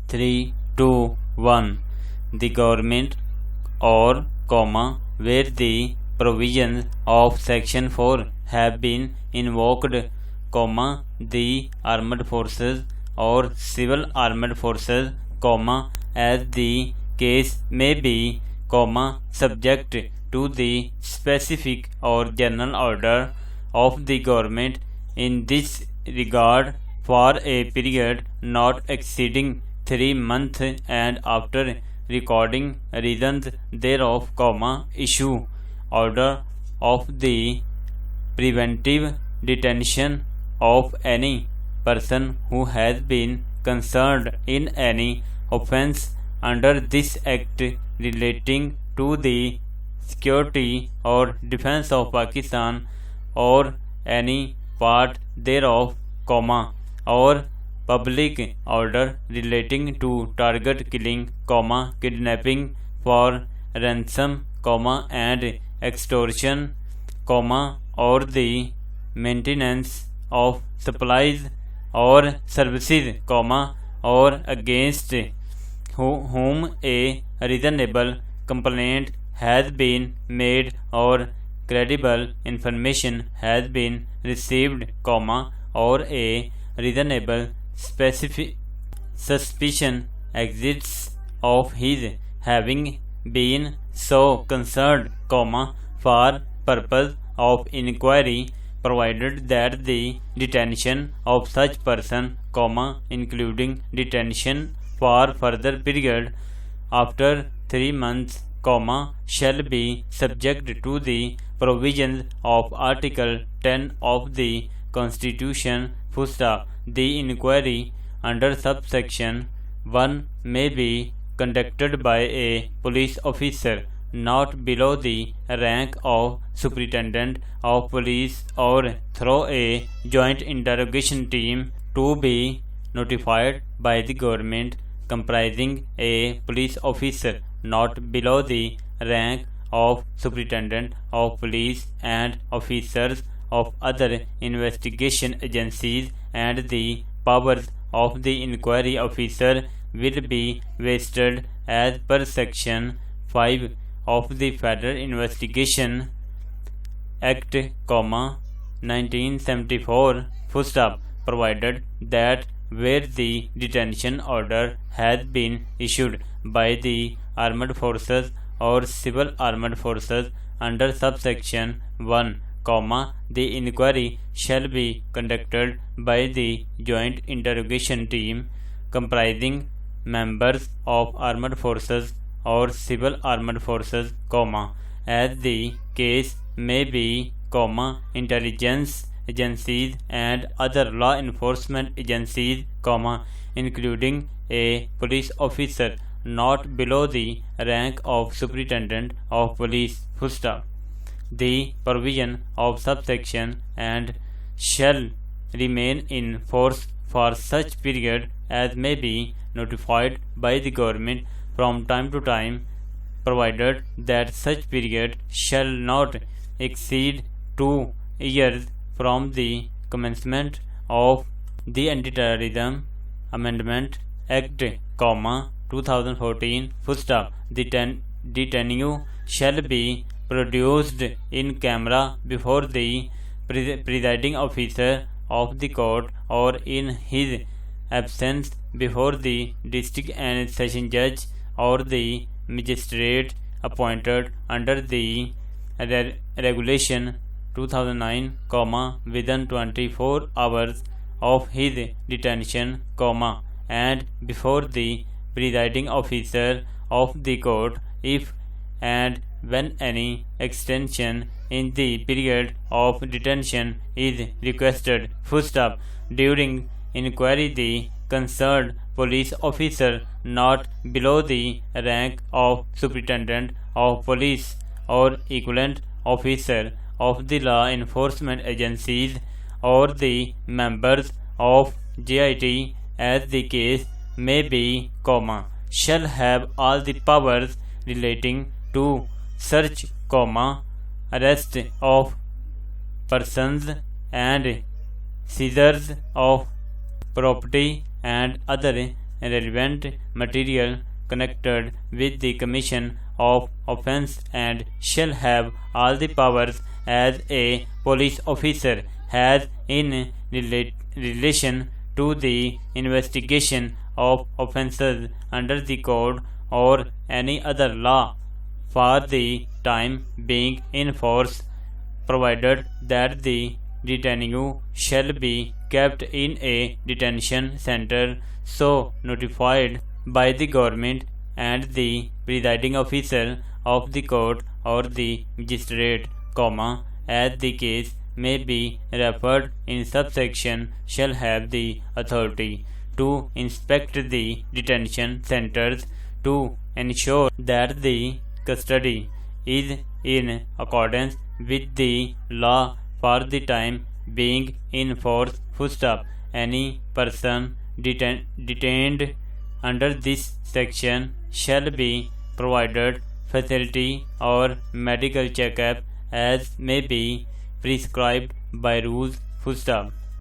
3, 2, 1. The government or, where the provisions of Section 4 have been invoked, the armed forces or civil armed forces, as the case may be, subject to the specific or general order of the government in this regard for a period not exceeding 3 months and after recording reasons thereof, issue order of the preventive detention of any person who has been concerned in any offence under this act relating to the security or defence of Pakistan or any part thereof, or public order relating to target killing, kidnapping for ransom, and extortion, or the maintenance of supplies or services, or against whom a reasonable complaint has been made or credible information has been received, or a reasonable suspicion exists of his having been so concerned, for purpose of inquiry, provided that the detention of such person, including detention for further period after 3 months, shall be subject to the provisions of Article 10 of the Constitution, the inquiry under subsection 1 may be conducted by a police officer not below the rank of Superintendent of Police or through a joint interrogation team to be notified by the government, comprising a police officer not below the rank of Superintendent of Police and officers of other investigation agencies, and the powers of the inquiry officer will be vested as per Section 5 of the Federal Investigation Act, 1974, provided that where the detention order has been issued by the armed forces or civil armed forces under subsection 1, the inquiry shall be conducted by the joint interrogation team comprising members of armed forces or civil armed forces, as the case may be, intelligence agencies and other law enforcement agencies, including a police officer not below the rank of Superintendent of Police, The provision of subsection and shall remain in force for such period as may be notified by the government from time to time, provided that such period shall not exceed 2 years from the commencement of the Anti-Terrorism Amendment Act, 2014, The tenure shall be produced in camera before the presiding officer of the court or in his absence before the district and session judge or the magistrate appointed under the regulation 2009, within 24 hours of his detention, and before the presiding officer of the court if and when any extension in the period of detention is requested. During inquiry, the concerned police officer not below the rank of Superintendent of Police or equivalent officer of the law enforcement agencies or the members of JIT as the case may be, shall have all the powers relating to search, arrest of persons and seizures of property and other relevant material connected with the commission of offence and shall have all the powers as a police officer has in relation to the investigation of offences under the code or any other law for the time being in force, provided that the detainee shall be kept in a detention center so notified by the government and the presiding officer of the court or the magistrate, as the case may be referred in subsection, shall have the authority to inspect the detention centers to ensure that the custody is in accordance with the law for the time being in force. Any person detained under this section shall be provided facility or medical checkup as may be prescribed by rules.